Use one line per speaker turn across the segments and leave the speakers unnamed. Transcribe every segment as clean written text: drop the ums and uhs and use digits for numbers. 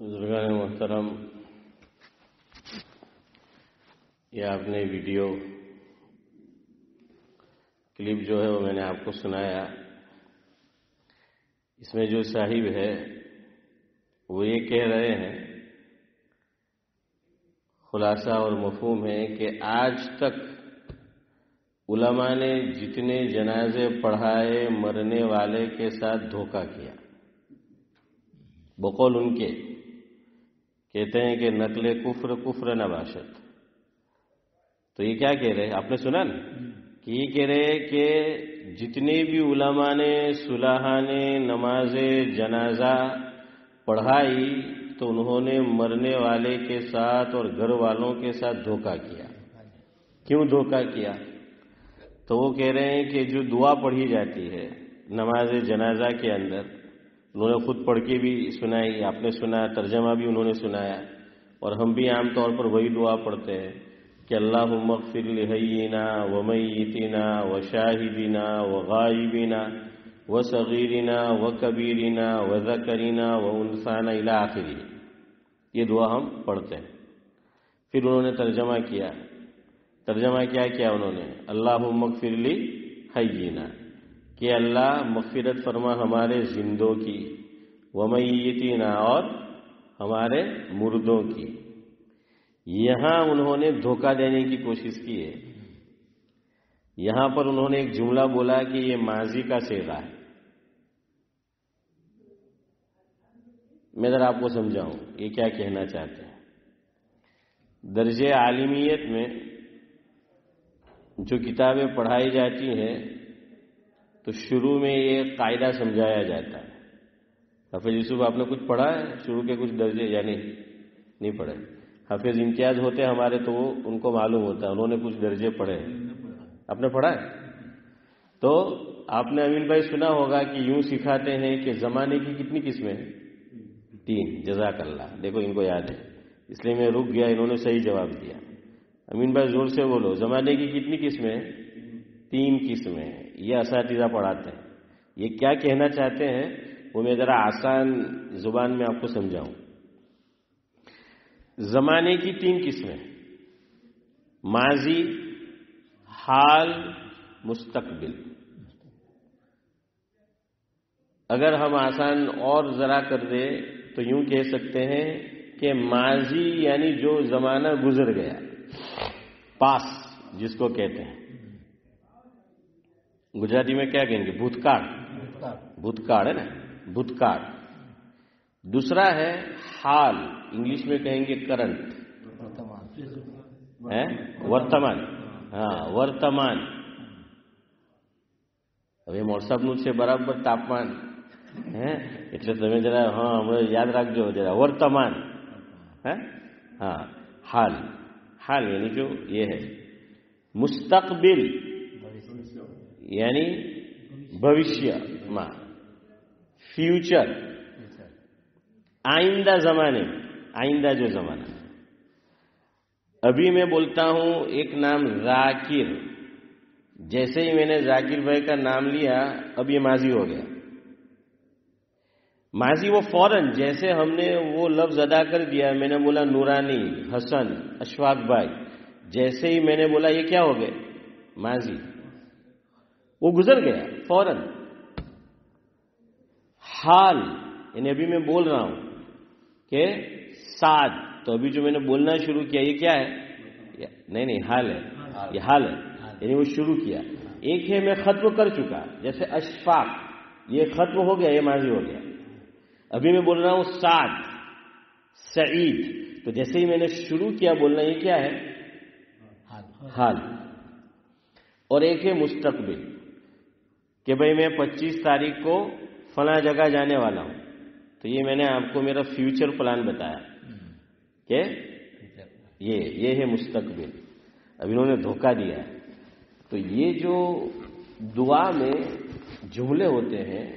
بزرگان محترم، یہ آپ نے ویڈیو کلپ جو ہے وہ میں نے آپ کو سنایا. اس میں جو صاحب ہے وہ یہ کہہ رہے ہیں، خلاصہ اور مفہوم ہے کہ آج تک علماء نے جتنے جنازے پڑھائے مرنے والے کے ساتھ دھوکہ کیا. بقول ان کے کہتے ہیں کہ نقل کفر کفر نباشت. تو یہ کیا کہہ رہے ہیں؟ آپ نے سنا نا کہ یہ کہہ رہے ہیں کہ جتنے بھی علماء نے صلحاء نے نماز جنازہ پڑھائی تو انہوں نے مرنے والے کے ساتھ اور گھر والوں کے ساتھ دھوکہ کیا. کیوں دھوکہ کیا؟ تو وہ کہہ رہے ہیں کہ جو دعا پڑھی جاتی ہے نماز جنازہ کے اندر، انہوں نے خود پڑھ کے بھی سنائی، آپ نے سنا، ترجمہ بھی انہوں نے سنایا، اور ہم بھی عام طور پر وہی دعا پڑھتے ہیں کہ اللہم اغفر لحینا ومیتنا وشاہدنا وغائبنا وصغیرنا وکبیرنا وذکرنا وانثانا الی آخری. یہ دعا ہم پڑھتے ہیں. پھر انہوں نے ترجمہ کیا انہوں نے اللہم اغفر لحینا، کہ اللہ مغفرت فرما ہمارے زندوں کی، ومیتنا اور ہمارے مردوں کی. یہاں انہوں نے دھوکہ دینے کی کوشش کی ہے. یہاں پر انہوں نے ایک جملہ بولا کہ یہ ماضی کا صیغہ ہے. میں ذرا آپ کو سمجھاؤں یہ کیا کہنا چاہتے ہیں. درجہ عالمیت میں جو کتابیں پڑھائی جاتی ہیں تو شروع میں یہ قاعدہ سمجھایا جاتا ہے. حافظ یوسف آپ نے کچھ پڑھا ہے شروع کے کچھ درجے؟ یعنی نہیں پڑھے. حافظ امتیاز ہوتے ہیں ہمارے تو وہ ان کو معلوم ہوتا ہے، انہوں نے کچھ درجے پڑھے. آپ نے پڑھا ہے؟ تو آپ نے امین بھائی سنا ہوگا کہ یوں سکھاتے ہیں کہ زمانے کی کتنی قسمیں ہیں؟ 3. جزاک اللہ. دیکھو ان کو یاد ہے، اس لیے میں رک گیا، انہوں نے صحیح جواب دیا. امین بھائی زور سے بولو، زمانے کی کتنی قسمیں ہیں؟ 3 قسمیں ہیں. یہ اساتذہ پڑھاتے ہیں. یہ کیا کہنا چاہتے ہیں وہ میں ذرا آسان زبان میں آپ کو سمجھاؤں. زمانے کی 3 قسمیں: ماضی، حال، مستقبل. اگر ہم آسان اور ذرا کر دیں تو یوں کہہ سکتے ہیں کہ ماضی یعنی جو زمانہ گزر گیا، پاس جس کو کہتے ہیں. گجراتی میں کیا کہیں گے؟ بھوتکاળ ہے نا، بھوتکاળ. دوسرا ہے حال، انگلش میں کہیں گے کرنٹ، ورتمان. ہاں ورتمان. હવે મોસમનું છે બરાબર તાપમાન, એટલે તમે જરા હમણાં યાદ રાખજો જરા. વર્તમાન. ہاں حال. حال یعنی جو یہ ہے. مستقبل یعنی بھوشیہ میں، فیوچر، آئندہ زمانے، آئندہ جو زمانہ. ابھی میں بولتا ہوں ایک نام ذاکر، جیسے ہی میں نے ذاکر بھائی کا نام لیا اب یہ ماضی ہو گیا. ماضی وہ فوراً جیسے ہم نے وہ لفظ ادا کر دیا، میں نے بولا نورانی، حسن، اشفاق بھائی، جیسے ہی میں نے بولا یہ کیا ہو گئے؟ ماضی. وہ گزر گیا فوراً. حال یعنی ابھی میں بول رہا ہوں کہ سعد، تو ابھی جو میں نے بولنا شروع کیا یہ کیا ہے؟ نہیں حال ہے. یہ حال ہے یعنی وہ شروع کیا. ایک ہے میں ختم کر چکا، جیسے اشفاق، یہ ختم ہو گیا، یہ ماضی ہو گیا. ابھی میں بول رہا ہوں سعد، سعید، تو جیسے ہی میں نے شروع کیا بولنا یہ کیا ہے؟ حال. اور ایک ہے مستقبل، کہ بھئی میں 25 تاریخ کو فلاں جگہ جانے والا ہوں، تو یہ میں نے آپ کو میرا فیوچر پلان بتایا کہ یہ ہے مستقبل. اب انہوں نے دھوکہ دیا. تو یہ جو دعا میں جملے ہوتے ہیں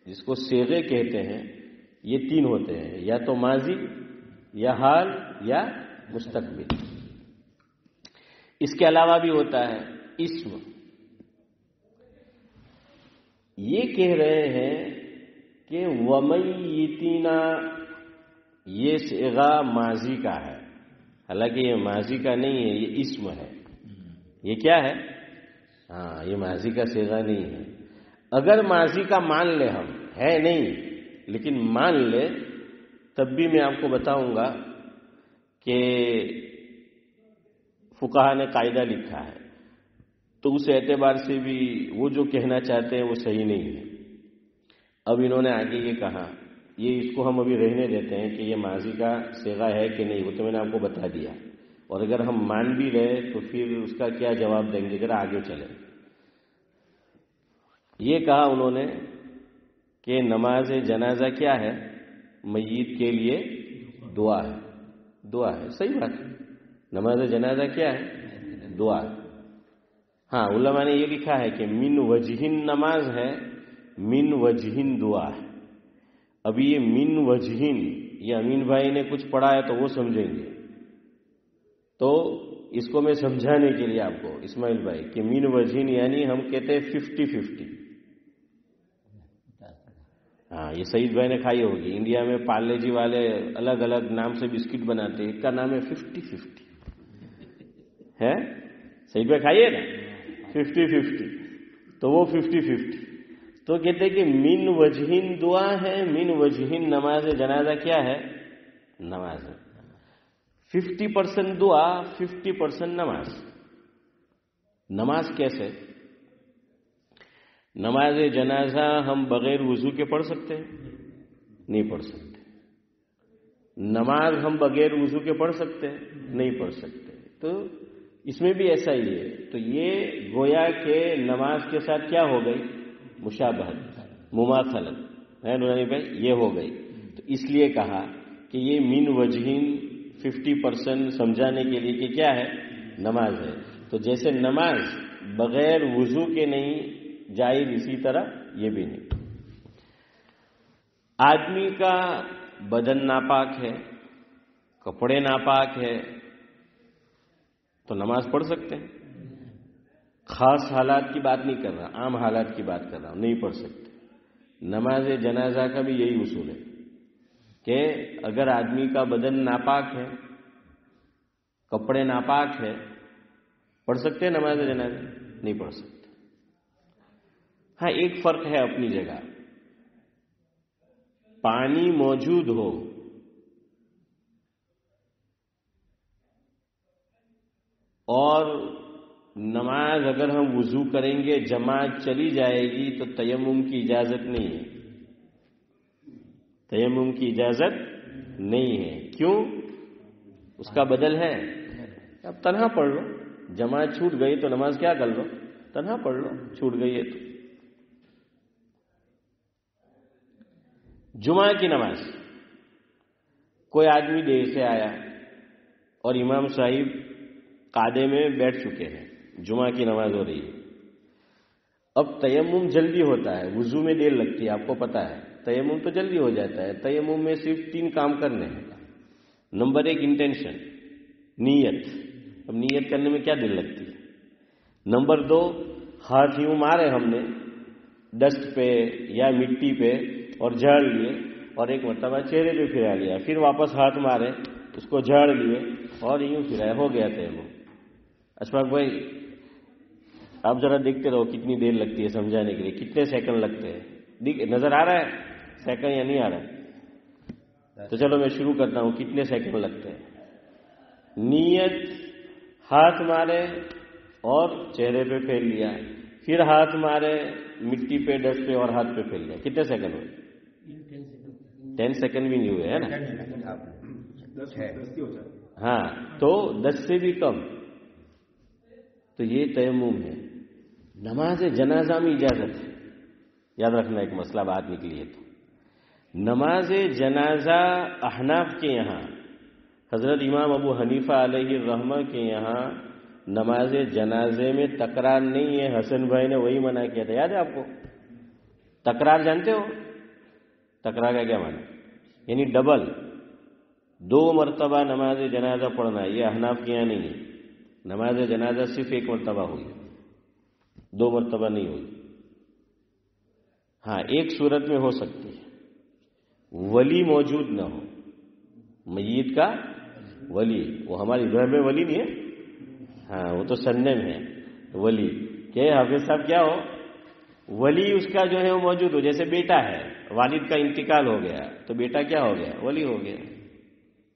جس کو صیغے کہتے ہیں، یہ 3 ہوتے ہیں، یا تو ماضی یا حال یا مستقبل. اس کے علاوہ بھی ہوتا ہے اسم. یہ کہہ رہے ہیں کہ ومیتنا، یہ صیغہ ماضی کا ہے، حالانکہ یہ ماضی کا نہیں ہے، یہ اسم ہے. یہ کیا ہے؟ ہاں، یہ ماضی کا صیغہ نہیں ہے. اگر ماضی کا مان لے، ہم ہے نہیں لیکن مان لے، تب بھی میں آپ کو بتاؤں گا کہ فقہا نے قاعدہ لکھا ہے، تو اس اعتبار سے بھی وہ جو کہنا چاہتے ہیں وہ صحیح نہیں ہے. اب انہوں نے آگے یہ کہا، یہ اس کو ہم ابھی رہنے دیتے ہیں کہ یہ ماضی کا صیغہ ہے کہ نہیں، وہ تو میں نے آپ کو بتا دیا. اور اگر ہم مان بھی رہے تو پھر اس کا کیا جواب دیں گے، ذرا آگے چلیں. یہ کہا انہوں نے کہ نماز جنازہ کیا ہے؟ میت کے لیے دعا ہے. دعا ہے، صحیح بات ہے. نماز جنازہ کیا ہے؟ دعا. ہاں، علماء نے یہ لکھا ہے کہ من وجہن نماز ہے، من وجہن دعا ہے. اب یہ من وجہن، یہ امین بھائی نے کچھ پڑھا ہے تو وہ سمجھیں گے، تو اس کو میں سمجھانے کے لیے آپ کو اسماعیل بھائی کہ من وجہن یعنی ہم کہتے ہیں 50-50. ہاں، یہ سعید بھائی نے کھائی ہوگی. انڈیا میں پارلے جی والے الگ الگ نام سے بسکٹ بناتے ہیں، ایک کا نام ہے 50-50 ہے. سعید بھائی کھائیے نا 50-50، تو وہ 50-50. تو کہتے ہیں کہ من وجہن دعا ہے، من وجہن نماز جنازہ کیا ہے؟ نماز ہے. 50% دعا، 50% نماز. نماز کیسے؟ نماز جنازہ ہم بغیر وضو کے پڑھ سکتے ہیں؟ نہیں پڑھ سکتے. نماز ہم بغیر وضو کے پڑھ سکتے ہیں؟ نہیں پڑھ سکتے. تو اس میں بھی ایسا ہی ہے. تو یہ گویا کہ نماز کے ساتھ کیا ہو گئی؟ مشابہت، مماثلت ہے نورانی بھائی، یہ ہو گئی. تو اس لیے کہا کہ یہ من وجہین 50% سمجھانے کے لیے کہ کیا ہے؟ نماز ہے. تو جیسے نماز بغیر وضو کے نہیں جائز، اسی طرح یہ بھی نہیں. آدمی کا بدن ناپاک ہے، کپڑے ناپاک ہے، تو نماز پڑھ سکتے ہیں. خاص حالات کی بات نہیں کر رہا، عام حالات کی بات کر رہا ہوں، نہیں پڑھ سکتے. نماز جنازہ کا بھی یہی اصول ہے کہ اگر آدمی کا بدن ناپاک ہے، کپڑے ناپاک ہے، پڑھ سکتے ہیں نماز جنازہ؟ نہیں پڑھ سکتے. ہاں، ایک فرق ہے اپنی جگہ. پانی موجود ہو اور نماز اگر ہم وضو کریں گے جماعت چلی جائے گی تو تیمم کی اجازت نہیں ہے. تیمم کی اجازت نہیں ہے. کیوں؟ اس کا بدل ہے. اب تنہا پڑھ لو، جماعت چھوٹ گئی تو نماز کیا کر لو؟ تنہا پڑھ لو، چھوٹ گئی ہے تو. جمعہ کی نماز، کوئی آدمی دیر سے آیا اور امام صاحب قعدے میں بیٹھ چکے ہیں، جمعہ کی نماز ہو رہی ہے. اب تیمم جلدی ہوتا ہے، وضو میں دیر لگتی ہے، آپ کو پتا ہے. تیمم تو جلدی ہو جاتا ہے. تیمم میں صرف 3 کام کرنے ہیں. نمبر 1 انٹینشن، نیت. اب نیت کرنے میں کیا دیر لگتی ہے. نمبر 2 ہاتھ یوں مارے ہم نے ڈسٹ پہ یا مٹی پہ اور جھاڑ لیے، اور ایک مرتبہ چہرے پہ پھرا لیا، پھر واپس ہاتھ مارے، اس کو جھاڑ لیے اور یوں پھرائے، ہو گیا تیمم. اشفاق بھائی آپ ذرا دیکھتے رہو کتنی دیر لگتی ہے سمجھانے کے لیے، کتنے سیکنڈ لگتے ہیں. نظر آ رہا ہے سیکنڈ یا نہیں آ رہا ہے؟ تو چلو میں شروع کرتا ہوں. کتنے سیکنڈ لگتے ہیں؟ نیت، ہاتھ مارے اور چہرے پہ پھیر لیا، پھر ہاتھ مارے مٹی پہ ڈسٹ پہ اور ہاتھ پہ پھیر لیا. کتنے سیکنڈ ہوئے؟ 10 سیکنڈ بھی نہیں ہوئے، ہے نا؟ ہاں، تو 10 سے بھی کم. تو یہ تیمم ہے. نماز جنازہ میں اجازت ہے. یاد رکھنا ایک مسئلہ بات نکلی ہے. تو نماز جنازہ احناف کے یہاں، حضرت امام ابو حنیفہ علیہ الرحمہ کے یہاں نماز جنازے میں تکرار نہیں ہے. حسن بھائی نے وہی منع کیا تھا، یاد ہے آپ کو؟ تکرار جانتے ہو؟ تکرار کا کیا معنی؟ یعنی ڈبل، 2 مرتبہ نماز جنازہ پڑھنا. یہ احناف کے یہاں نہیں ہے. نماز جنازہ صرف 1 مرتبہ ہوئی، 2 مرتبہ نہیں ہوئی. ہاں، ایک صورت میں ہو سکتی ہے، ولی موجود نہ ہو. میت کا ولی، وہ ہماری گھر میں ولی نہیں ہے، ہاں وہ تو سرنیم ہے ولی. کہ حافظ صاحب کیا ہو، ولی اس کا جو ہے وہ موجود ہو. جیسے بیٹا ہے، والد کا انتقال ہو گیا تو بیٹا کیا ہو گیا، ولی ہو گیا.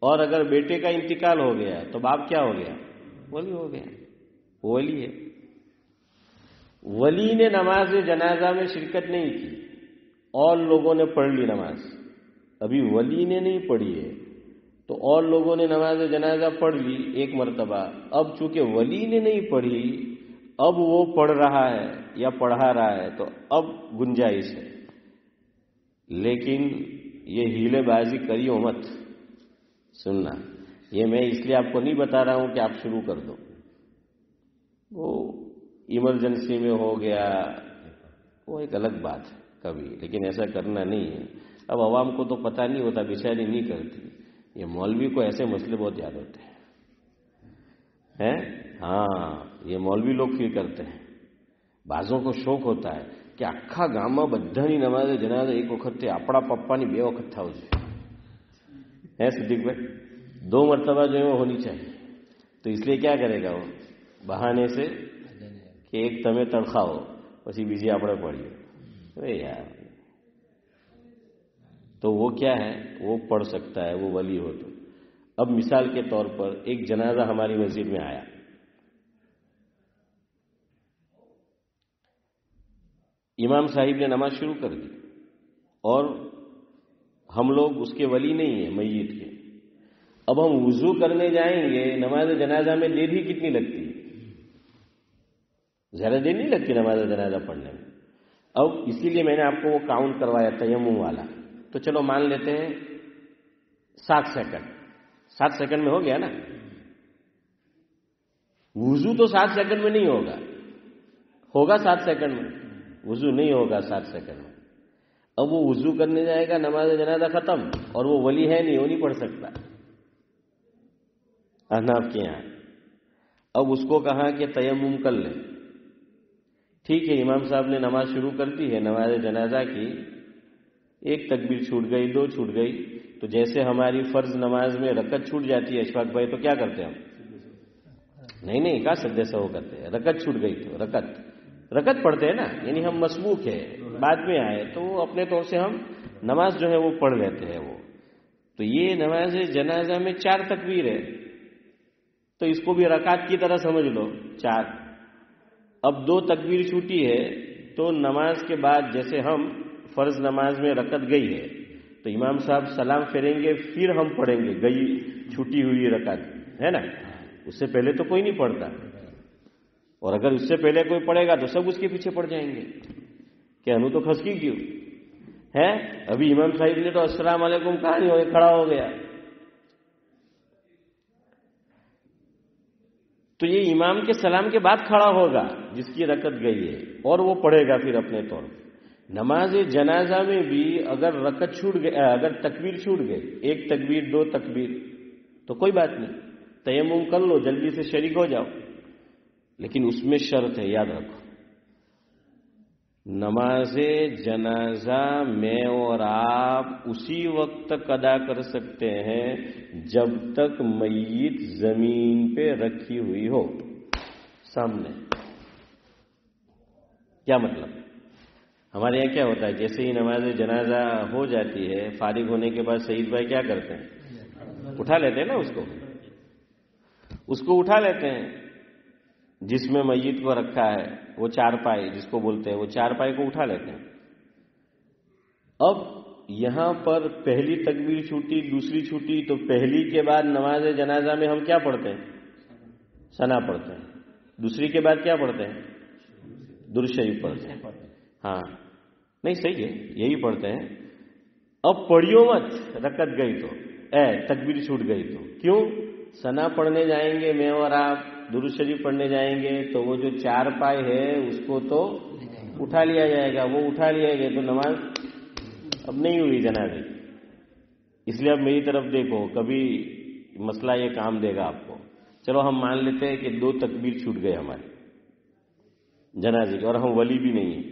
اور اگر بیٹے کا انتقال ہو گیا تو باپ کیا ہو گیا، ولی ہو گیا. ولی ہے. ولی نے نماز جنازہ میں شرکت نہیں کی اور لوگوں نے پڑھ لی نماز. ابھی ولی نے نہیں پڑھی ہے تو اور لوگوں نے نماز جنازہ پڑھ لی ایک مرتبہ. اب چونکہ ولی نے نہیں پڑھی، اب وہ پڑھ رہا ہے یا پڑھا رہا ہے تو اب گنجائش ہے. لیکن یہ ہیلے بازی کریو مت. سننا، یہ میں اس لیے آپ کو نہیں بتا رہا ہوں کہ آپ شروع کر دو. وہ ایمرجنسی میں ہو گیا وہ ایک الگ بات ہے کبھی، لیکن ایسا کرنا نہیں ہے. اب عوام کو تو پتہ نہیں ہوتا، بیچاری نہیں کرتی. یہ مولوی کو ایسے مسئلے بہت یاد ہوتے ہیں. ہاں یہ مولوی لوگ پھر کرتے ہیں. بعضوں کو شوق ہوتا ہے کہ આખા ગામમાં બધાની નમાઝે જનાઝા એક વખત આપણા પપ્પાની બે વખત થાવ જોઈએ. ہے صدیق بھائی، 2 مرتبہ جو ہے وہ ہونی چاہیے. تو اس لیے کیا کرے گا وہ، بہانے سے کہ ایک તમે તડખાઓ પછી બીજી આપણે પડીએ. ارے یار، تو وہ کیا ہے، وہ پڑھ سکتا ہے، وہ ولی ہو. تو اب مثال کے طور پر ایک جنازہ ہماری مسجد میں آیا، امام صاحب نے نماز شروع کر دی اور ہم لوگ اس کے ولی نہیں ہیں میت کے. اب ہم وضو کرنے جائیں گے، نماز جنازہ میں دیر بھی کتنی لگتی ہے، زیادہ دیر نہیں لگتی نماز جنازہ پڑھنے میں. اب اسی لیے میں نے آپ کو وہ کاؤنٹ کروایا تیمم والا. تو چلو مان لیتے ہیں 7 سیکنڈ. 7 سیکنڈ میں ہو گیا نا. وضو تو 7 سیکنڈ میں نہیں ہوگا، ہوگا 7 سیکنڈ میں، وضو نہیں ہوگا 7 سیکنڈ میں. اب وہ وضو کرنے جائے گا، نماز جنازہ ختم، اور وہ ولی ہے نہیں، وہ نہیں پڑھ سکتا احناف کے یہاں. اب اس کو کہا کہ تیمم کر لے. ٹھیک ہے، امام صاحب نے نماز شروع کر دی ہے نماز جنازہ کی. ایک تکبیر چھوٹ گئی، 2 چھوٹ گئی. تو جیسے ہماری فرض نماز میں رکعت چھوٹ جاتی ہے اشفاق بھائی، تو کیا کرتے ہیں ہم؟ نہیں کہا سجدے سہو کرتے ہیں. رکعت چھوٹ گئی تو رکعت پڑھتے ہیں نا، یعنی ہم مسبوق ہے، بعد میں آئے تو وہ اپنے طور سے ہم نماز جو ہے وہ پڑھ لیتے ہیں وہ. تو یہ نماز جنازہ میں 4 تکبیر ہے، تو اس کو بھی رکعت کی طرح سمجھ لو 4. اب 2 تکبیر چھوٹی ہے تو نماز کے بعد جیسے ہم فرض نماز میں رکعت گئی ہے تو امام صاحب سلام پھیریں گے، پھر ہم پڑھیں گے گئی چھوٹی ہوئی رکعت ہے نا. اس سے پہلے تو کوئی نہیں پڑھتا، اور اگر اس سے پہلے کوئی پڑھے گا تو سب اس کے پیچھے پڑ جائیں گے کہ انو تو کھسکی کیوں ہے. ابھی امام صاحب نے تو السلام علیکم کہا نہیں، ہو کھڑا ہو گیا. تو یہ امام کے سلام کے بعد کھڑا ہوگا جس کی رکعت گئی ہے، اور وہ پڑھے گا پھر اپنے طور پر. نماز جنازہ میں بھی اگر رکعت چھوٹ گئی، اگر تکبیر چھوٹ گئی، 1 تکبیر 2 تکبیر، تو کوئی بات نہیں، تیمم کر لو، جلدی سے شریک ہو جاؤ. لیکن اس میں شرط ہے، یاد رکھو، نماز جنازہ میں اور آپ اسی وقت تک ادا کر سکتے ہیں جب تک میت زمین پہ رکھی ہوئی ہو سامنے. کیا مطلب؟ ہمارے یہاں کیا ہوتا ہے، جیسے ہی نماز جنازہ ہو جاتی ہے، فارغ ہونے کے بعد سعید بھائی کیا کرتے ہیں، اٹھا لیتے ہیں نا اس کو اٹھا لیتے ہیں. جس میں میت کو رکھا ہے وہ 4 پائے جس کو بولتے ہیں، وہ 4 پائے کو اٹھا لیتے ہیں. اب یہاں پر پہلی تکبیر چھوٹی، دوسری چھوٹی، تو پہلی کے بعد نماز جنازہ میں ہم کیا پڑھتے ہیں، ثنا پڑھتے ہیں. دوسری کے بعد کیا پڑھتے ہیں، درود شریف پڑھتے ہیں. ہاں نہیں صحیح ہے، یہی پڑھتے ہیں. اب پڑھیو مت رکعت گئی تو، تکبیر چھوٹ گئی تو. کیوں؟ ثنا پڑھنے جائیں گے میں اور آپ، درود شریف پڑھنے جائیں گے تو وہ جو 4 پائے ہے اس کو تو اٹھا لیا جائے گا. وہ اٹھا لیا گیا تو نماز اب نہیں ہوئی جنازے. اس لیے اب میری طرف دیکھو، کبھی مسئلہ یہ کام دے گا آپ کو. چلو ہم مان لیتے ہیں کہ 2 تکبیر چھوٹ گئے ہمارے جنازے کے اور ہم ولی بھی نہیں ہیں.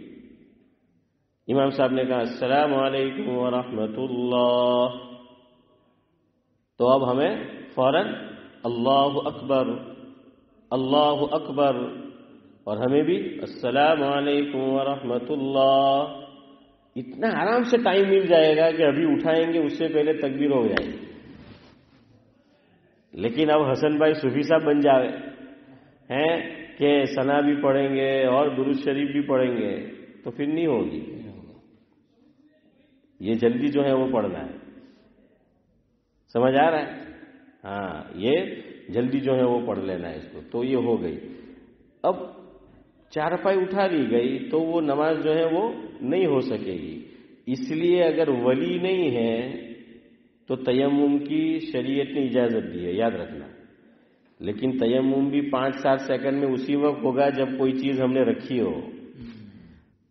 امام صاحب نے کہا السلام علیکم ورحمۃ اللہ، تو تو اب ہمیں فوراً اللہ اکبر اللہ اکبر، اور ہمیں بھی السلام علیکم ورحمۃ اللہ، اتنا آرام سے ٹائم مل جائے گا کہ ابھی اٹھائیں گے اس سے پہلے تکبیر ہو جائے گی۔ لیکن اب حسن بھائی صوفی صاحب بن جاوے ہیں کہ ثنا بھی پڑھیں گے اور درود شریف بھی پڑھیں گے تو پھر نہیں ہوگی۔ یہ جلدی جو ہے وہ پڑھنا ہے، سمجھ آ رہا ہے؟ ہاں، یہ جلدی جو ہے وہ پڑھ لینا ہے اس کو، تو یہ ہو گئی۔ اب چارپائی اٹھا لی گئی تو وہ نماز جو ہے وہ نہیں ہو سکے گی، اس لیے اگر ولی نہیں ہے تو تیمم کی شریعت نے اجازت دی ہے، یاد رکھنا۔ لیکن تیمم بھی 5-7 سیکنڈ میں اسی وقت ہوگا جب کوئی چیز ہم نے رکھی ہو۔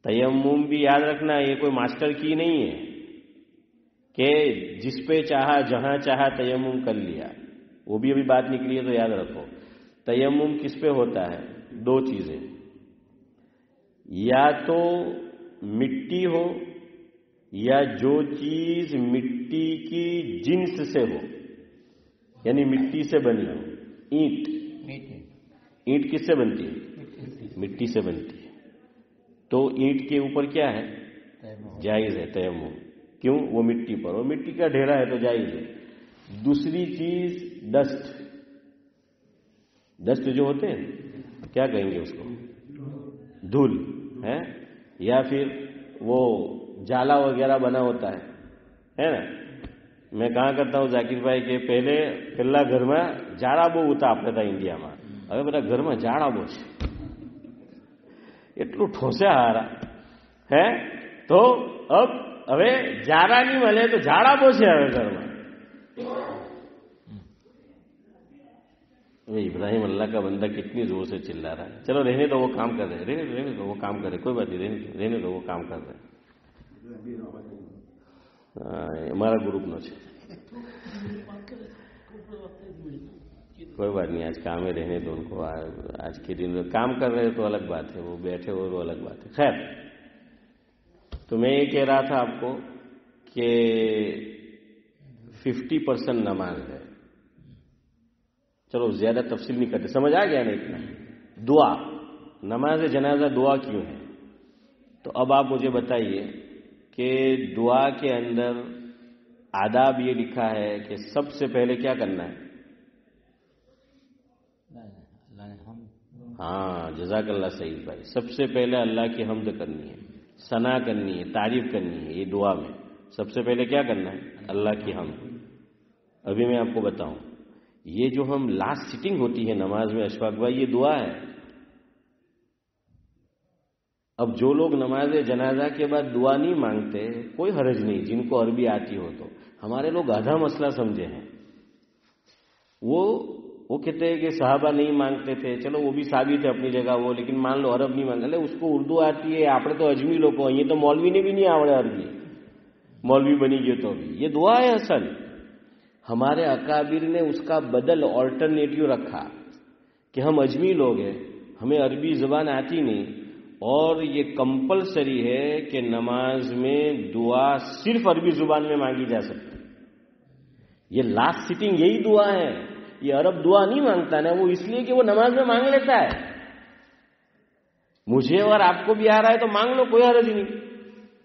تیمم بھی یاد رکھنا یہ کوئی ماسٹر کی نہیں ہے کہ جس پہ چاہا جہاں چاہا تیمم کر لیا، وہ بھی ابھی بات نکلی ہے تو یاد رکھو۔ تیمم کس پہ ہوتا ہے؟ 2 چیزیں، یا تو مٹی ہو یا جو چیز مٹی کی جنس سے ہو، یعنی مٹی سے بنی ہو۔ اینٹ کس سے بنتی ہے؟ مٹی سے بنتی ہے۔ تو اینٹ کے اوپر کیا ہے؟ جائز ہے تیمم۔ کیوں؟ وہ مٹی پر، وہ مٹی کا ڈھیرا ہے تو جائز ہے۔ دوسری چیز ڈسٹ جو ہوتے ہیں، کیا کہیں گے اس کو؟ دھول ہے، یا پھر وہ جالا وغیرہ بنا ہوتا ہے نا۔ میں کہاں کرتا ہوں ذاکر بھائی کہ پہلے پہلا گھر میں جاڑا بہو ہوتا આપણે ત્યાં ઇન્ડિયામાં، હવે બધા ઘરમાં જાડા બહુ છે, એટલું ઠોસ્યા હારા હે। તો હવે જાડા નહીં મળે તો જાડા બહુ છે હવે ઘરમાં। ابراہیم اللہ کا بندہ کتنی زور سے چلا رہا ہے۔ چلو رہنے دو، وہ کام کر رہے، رہنے دو وہ کام کرے، کوئی بات نہیں، رہنے دو وہ کام کر رہے۔ ہمارا گروپ નો છે، کوئی بات نہیں، آج کام میں رہنے دو ان کو، آج کے دن کام کر رہے تو الگ بات ہے، وہ بیٹھے ہو وہ الگ بات ہے۔ خیر، تو میں یہ کہہ رہا تھا آپ کو کہ 50% نماز ہے۔ چلو زیادہ تفصیل نہیں کرتے، سمجھ آ گیا نا اتنا؟ دعا، نماز جنازہ دعا کیوں ہے؟ تو اب آپ مجھے بتائیے کہ دعا کے اندر آداب یہ لکھا ہے کہ سب سے پہلے کیا کرنا ہے؟ ہاں، جزاک اللہ سعید بھائی، سب سے پہلے اللہ کی حمد کرنی ہے، ثنا کرنی ہے، تعریف کرنی ہے۔ یہ دعا میں سب سے پہلے کیا کرنا ہے؟ اللہ کی حمد۔ ابھی میں آپ کو بتاؤں، یہ جو ہم لاسٹ سٹنگ ہوتی ہے نماز میں اشفاق بھائی، یہ دعا ہے۔ اب جو لوگ نماز جنازہ کے بعد دعا نہیں مانگتے، کوئی حرج نہیں، جن کو عربی آتی ہو تو۔ ہمارے لوگ آدھا مسئلہ سمجھے ہیں، وہ کہتے ہیں کہ صحابہ نہیں مانگتے تھے، چلو وہ بھی ثابت ہے اپنی جگہ وہ، لیکن مان لو عرب نہیں مانگتے، اس کو اردو آتی ہے، آپ تو اجمی لوگ ہو، یہ تو مولوی نے بھی نہیں آوڑے عربی، مولوی بنی گئے تو بھی یہ دعا ہے اصل۔ ہمارے اکابر نے اس کا بدل آلٹرنیٹیو رکھا کہ ہم اجمی لوگ ہیں، ہمیں عربی زبان آتی نہیں، اور یہ کمپلسری ہے کہ نماز میں دعا صرف عربی زبان میں مانگی جا سکتی۔ یہ لاسٹ سٹنگ یہی دعا ہے، یہ عرب دعا نہیں مانگتا نا، وہ اس لیے کہ وہ نماز میں مانگ لیتا ہے۔ مجھے اور آپ کو بھی آ رہا ہے تو مانگ لو، کوئی حرج نہیں،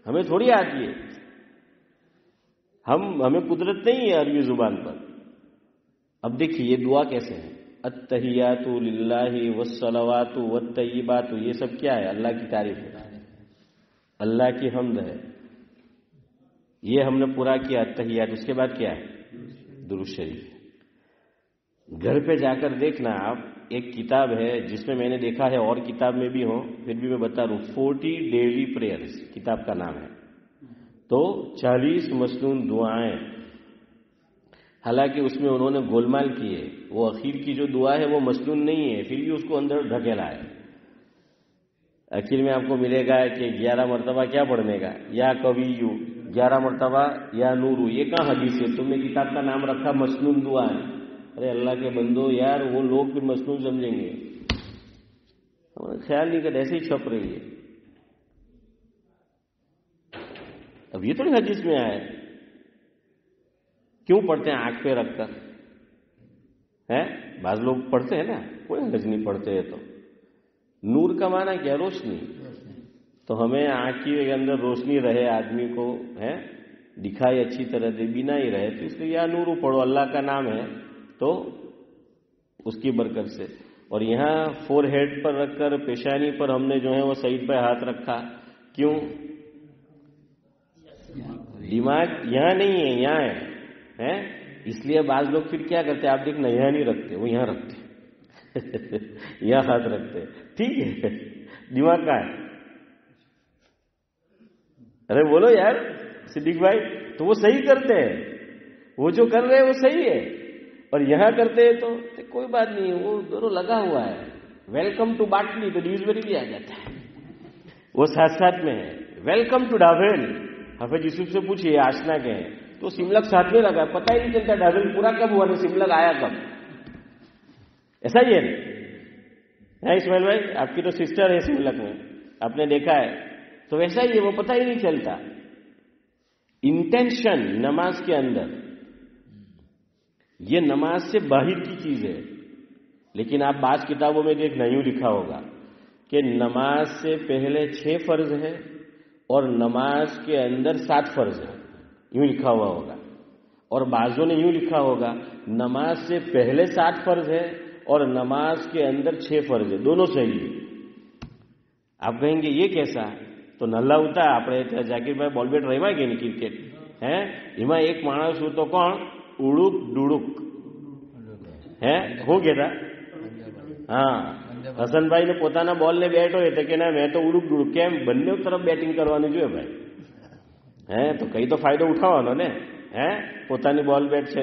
ہمیں تھوڑی آتی ہے، ہمیں قدرت نہیں ہے عربی زبان پر۔ اب دیکھیے یہ دعا کیسے ہے، التحیات للہ والصلوات والطیبات، یہ سب کیا ہے؟ اللہ کی تعریف ہے، اللہ کی حمد ہے، یہ ہم نے پورا کیا التحیات۔ اس کے بعد کیا ہے؟ درود شریف۔ گھر پہ جا کر دیکھنا آپ، ایک کتاب ہے جس میں میں نے دیکھا ہے اور کتاب میں بھی ہو، پھر بھی میں بتا رہا ہوں، 40 ڈیلی پریئرز کتاب کا نام ہے۔ تو 40 مسنون دعائیں، حالانکہ اس میں انہوں نے گولمال کی ہے، وہ اخیر کی جو دعا ہے وہ مسنون نہیں ہے، پھر بھی اس کو اندر ڈھکیلا ہے۔ اخیر میں آپ کو ملے گا کہ 11 مرتبہ کیا پڑھنے کا، یا کبیو، 11 مرتبہ یا نورو۔ یہ کہاں حدیث ہے؟ تم نے کتاب کا نام رکھا مسنون دعا ہے۔ ارے اللہ کے بندو یار، وہ لوگ پھر مسنون سمجھیں گے، خیال نہیں کرتے، ایسے ہی چھپ رہی ہے۔ اب یہ تو نہیں حدیث میں آیا ہے، کیوں پڑھتے ہیں آنکھ پہ رکھ کر؟ ہے بعض لوگ پڑھتے ہیں نا، کوئی حرج نہیں پڑھتے ہیں تو. نور کا معنی کیا؟ روشنی. تو ہمیں آنکھ کے اندر روشنی رہے، آدمی کو ہے دکھائی اچھی طرح سے، بنا ہی رہے، تو اس لیے یا نور پڑھو، اللہ کا نام ہے تو اس کی برکت سے. اور یہاں فور ہیڈ پر رکھ کر پیشانی پر ہم نے جو ہے وہ سعید پہ ہاتھ رکھا، کیوں؟ دماغ یہاں نہیں ہے، یہاں ہے. اس لیے بعض لوگ پھر کیا کرتے ہیں، آپ دیکھنا یہاں نہیں رکھتے، وہ یہاں رکھتے یہاں ہاتھ رکھتے. ٹھیک ہے، دماغ کا ہے. ارے بولو یار صدیق بھائی، تو وہ صحیح کرتے ہیں، وہ جو کر رہے ہیں وہ صحیح ہے. اور یہاں کرتے ہیں تو کوئی بات نہیں، وہ دونوں لگا ہوا ہے. ویلکم ٹو باٹلی تو ڈیوزبری بھی آ جاتا ہے، وہ ساتھ ساتھ میں ہے. ویلکم ٹو ڈاویل، حافظ یوسف سے پوچھئے آشنا کے ہیں تو سملک ساتھ میں لگا، پتہ ہی نہیں چلتا ڈاویل پورا کب ہوا، نہیں سملک آیا کب. ایسا ہی ہے اسماعیل بھائی، آپ کی تو سسٹر ہے سملک میں، آپ نے دیکھا ہے، تو ویسا ہی ہے، وہ پتہ ہی نہیں چلتا. انٹینشن نماز کے اندر، یہ نماز سے باہر کی چیز ہے. لیکن آپ بعض کتابوں میں دیکھنا یوں لکھا ہوگا کہ نماز سے پہلے 6 فرض ہے اور نماز کے اندر 7 فرض ہے، یوں لکھا ہوا ہوگا. اور بعضوں نے یوں لکھا ہوگا نماز سے پہلے 7 فرض ہے اور نماز کے اندر 6 فرض ہے، دونوں صحیح ہے. آپ کہیں گے یہ کیسا؟ تو نલ્લા ہوتا ہے આપણે જાકીર ભાઈ બોલ બેટ રમ્યા કે નહીં ક્રિકેટ હે, એમાં એક માણસ હતો કોણ? ઉડુક ડુડુક હે, શું કહેતા? હા, હસનભાઈ ને પોતાના બોલ ને બેટ હોય તો કે ના મેં તો ઉડુક ડુડુક. કેમ? બંને તરફ બેટિંગ કરવાની જોઈએ ભાઈ, હે તો કઈ તો ફાયદો ઉઠાવવાનો ને, હે પોતાની બોલ બેટ છે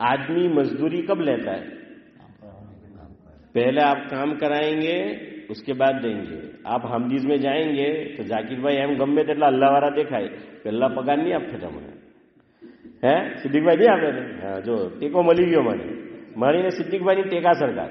آدمی مزدوری کب لیتا ہے؟ پہلے آپ کام کرائیں گے اس کے بعد دیں گے. آپ ہمدیز میں جائیں گے تو ذاکر بھائی ایم گمے તેટલા અલ્લાહવાળા દેખાય પહેલા પગાર નહીં આપતા તમને હે સિદ્દીકભાઈ નહીં આપે ને? હા, જો ટેકો મળી ગયો મને, મારીને સિદ્દીકભાઈની ટેકા સરકાર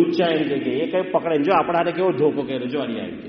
લુચ્ચા એમ કે એ કઈ પકડે જો આપણા હાથે કેવો ધોકો કર્યો જો અહીંયા એમ કે.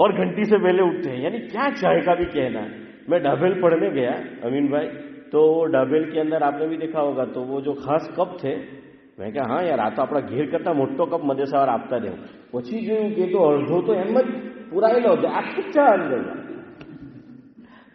اور گھنٹی سے پہلے اٹھتے ہیں. یعنی کیا چائے کا بھی کہنا ہے. میں ڈابیل پڑھنے گیا امین بھائی, تو ڈابیل کے اندر آپ نے بھی دیکھا ہوگا, تو وہ جو خاص کپ تھے, میں کہا ہاں یار આ તો આપણા ઘેર કરતા મોટો કપ મદેસાવાર આપતા દેવું. પછી જોયું કે તો અડધો તો એમ જ પુરાયેલો હતો, આ કચ્ચા અંદર.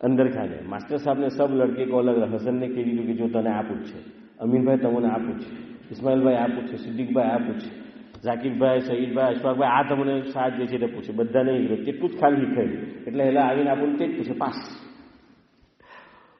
અંદર ખાને માસ્ટર સાહેબને સબ લડકે કો અલગ, હસનને કહી દીધું કે જો તને આ પૂછશે, અમીનભાઈ તમને આ પૂછશે, ઇસ્માઇલભાઈ આ પૂછશે, સિદ્દીકભાઈ આ પૂછશે, ઝાકીરભાઈ, સઈદભાઈ, અશફાકભાઈ આ તમને સાથ જે છે તે પૂછે. બધાને કેટલું જ ખાલી શીખાયું, એટલે એટલે આવીને આપણને તે જ પૂછે, પાસ.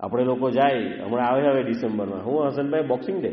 આપણે લોકો જાય, હમણાં આવે હવે ડિસેમ્બરમાં, હું હસનભાઈ બોક્સિંગ ડે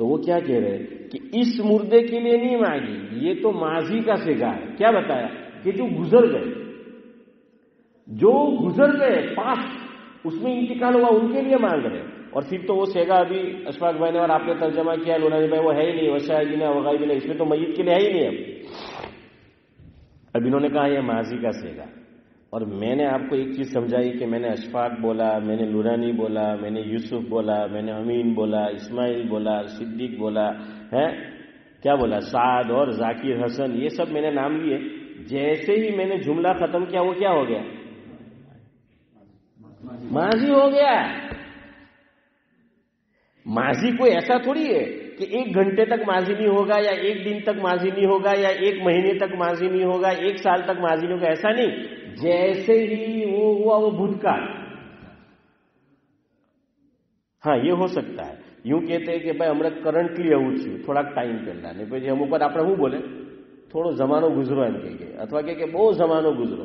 تو وہ کیا کہہ رہے کہ اس مردے کے لیے نہیں مانگی، یہ تو ماضی کا سیگا ہے. کیا بتایا کہ جو گزر گئے پاسٹ، اس میں انتقال ہوا، ان کے لیے مانگ رہے. اور پھر تو وہ سیگا ابھی اشفاق بھائی نے اور آپ نے ترجمہ کیا نورانی بھائی، وہ ہے ہی نہیں، وشاہدین وغیرہ، اس میں تو میت کے لیے ہے ہی نہیں. اب انہوں نے کہا یہ ماضی کا سیگا. اور میں نے آپ کو ایک چیز سمجھائی کہ میں نے اشفاق بولا، میں نے نورانی بولا، میں نے یوسف بولا، میں نے امین بولا، اسماعیل بولا، صدیق بولا ہے، کیا بولا، سعد اور ذاکر حسن، یہ سب میں نے نام لیے. جیسے ہی میں نے جملہ ختم کیا وہ کیا ہو گیا، ماضی ہو گیا. ماضی کوئی ایسا تھوڑی ہے کہ 1 گھنٹے تک ماضی نہیں ہوگا، یا 1 دن تک ماضی نہیں ہوگا، یا 1 مہینے تک ماضی نہیں ہوگا، 1 سال تک ماضی نہیں ہوگا، ایسا نہیں. جیسے ہی وہ ہوا وہ بھوتکال. ہاں یہ ہو سکتا ہے. یوں کہتے ہیں کہ بھائی ہمیں کرنٹلی આવું થયું, થોડાક ટાઈમ પહેલા ને પછી અમુક વાર આપણે શું બોલે થોડો જમાનો ગુજરો એમ કહીએ, અથવા કે બહુ જમાનો ગુજરો,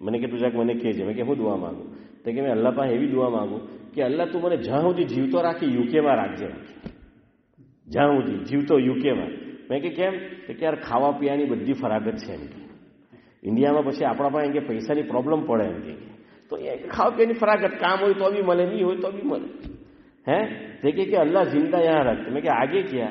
મને કે તું જાક મને કહેજે. મેં કે હું દુઆ માંગુ? તો કે મેં અલ્લાહ પાસે એવી દુઆ માંગુ કે અલ્લાહ તું મને જ્યાં સુધી જીવતો રાખી યુકેમાં રાખજે, જ્યાં સુધી જીવતો યુકેમાં. મેં કે કેમ? તો કે યાર ખાવા પીવાની બધી ફરાગત છે એમ કે, ઇન્ડિયામાં પછી આપણા પાસે એમ કે પૈસાની પ્રોબ્લેમ પડે એમ કે, તો એ ખાવા પીવાની ફરાગત, કામ હોય તો બી મળે, નહીં હોય તો બી મળે. હે તે કે અલ્લાહ જિંદા યહાં રખ. મેં કે આગે ક્યાં?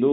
2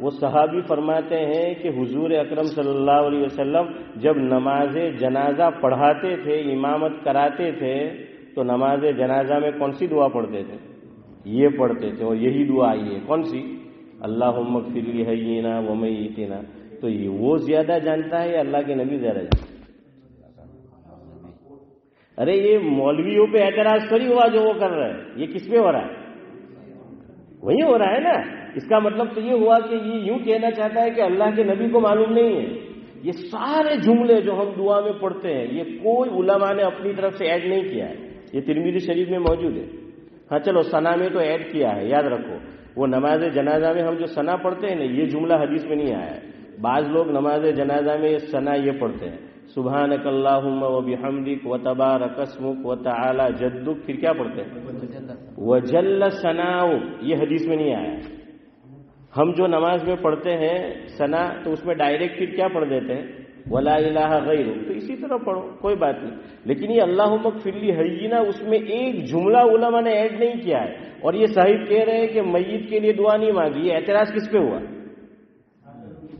وہ صحابی فرماتے ہیں کہ حضور اکرم صلی اللہ علیہ وسلم جب نماز جنازہ پڑھاتے تھے، امامت کراتے تھے، تو نماز جنازہ میں کون سی دعا پڑھتے تھے؟ یہ پڑھتے تھے، اور یہی دعا آئی ہے کون سی؟ اللہم اغفر لحینا ومیتنا. تو یہ وہ زیادہ جانتا ہے یا اللہ کے نبی زیادہ جانتا ہے؟ ارے یہ مولویوں پہ اعتراض تھوڑی ہوا جو وہ کر رہا ہے، یہ کس پہ ہو رہا ہے؟ وہی ہو رہا ہے نا. اس کا مطلب تو یہ ہوا کہ یہ یوں کہنا چاہتا ہے کہ اللہ کے نبی کو معلوم نہیں ہے. یہ سارے جملے جو ہم دعا میں پڑھتے ہیں یہ کوئی علماء نے اپنی طرف سے ایڈ نہیں کیا ہے، یہ ترمذی شریف میں موجود ہے. ہاں چلو ثنا میں تو ایڈ کیا ہے، یاد رکھو وہ نماز جنازہ میں ہم جو ثنا پڑھتے ہیں نا، یہ جملہ حدیث میں نہیں آیا ہے. بعض لوگ نماز جنازہ میں ثنا یہ پڑھتے ہیں، سبحانک اللہم و بحمدک و تبارک اسمک و تعالی جدک، پھر کیا پڑھتے ہیں؟ وجل ثناؤک. یہ حدیث میں نہیں آیا ہے. ہم جو نماز میں پڑھتے ہیں ثنا، تو اس میں ڈائریکٹ پھر کیا پڑھ دیتے ہیں؟ ولا الہ غیرک. تو اسی طرح پڑھو، کوئی بات نہیں. لیکن یہ اللہم اغفر لحینا، اس میں ایک جملہ علماء نے ایڈ نہیں کیا ہے، اور یہ صاحب کہہ رہے ہیں کہ میت کے لیے دعا نہیں مانگی. یہ اعتراض کس پہ ہوا؟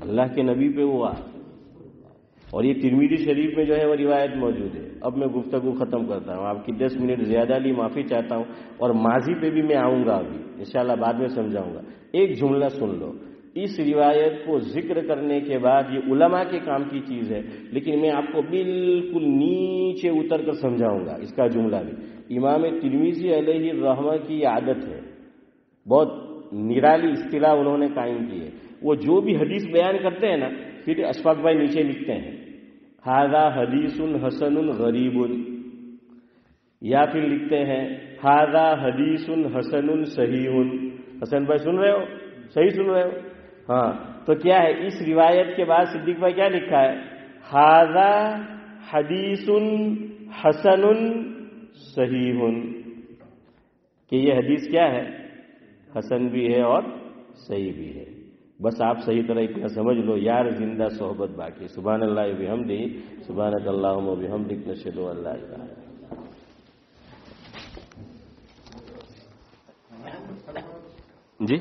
اللہ کے نبی پہ ہوا. اور یہ ترمذی شریف میں جو ہے وہ روایت موجود ہے. اب میں گفتگو ختم کرتا ہوں، آپ کی 10 منٹ زیادہ لی، معافی چاہتا ہوں. اور ماضی پہ بھی میں آؤں گا، ابھی انشاءاللہ بعد میں سمجھاؤں گا. ایک جملہ سن لو. اس روایت کو ذکر کرنے کے بعد، یہ علماء کے کام کی چیز ہے، لیکن میں آپ کو بالکل نیچے اتر کر سمجھاؤں گا اس کا جملہ بھی. امام ترمذی علیہ الرحمہ کی عادت ہے، بہت نرالی اصطلاح انہوں نے قائم کی ہے. وہ جو بھی حدیث بیان کرتے ہیں نا، پھر اشفاق بھائی نیچے لکھتے ہیں ھذا حدیث حسن غریب، یا پھر لکھتے ہیں ھذا حدیث حسن صحیح. حسن بھائی سن رہے ہو؟ صحیح سن رہے ہو؟ ہاں. تو کیا ہے اس روایت کے بعد صدیق بھائی کیا لکھا ہے؟ ھذا حدیث حسن صحیح، کہ یہ حدیث کیا ہے؟ حسن بھی ہے اور صحیح بھی ہے. بس آپ صحیح طرح اتنا سمجھ لو، یار زندہ صحبت باقی. سبحان اللہ و بحمدہ، سبحانک اللہم و بحمدک، نشہد ان لا الہ الا انت. جی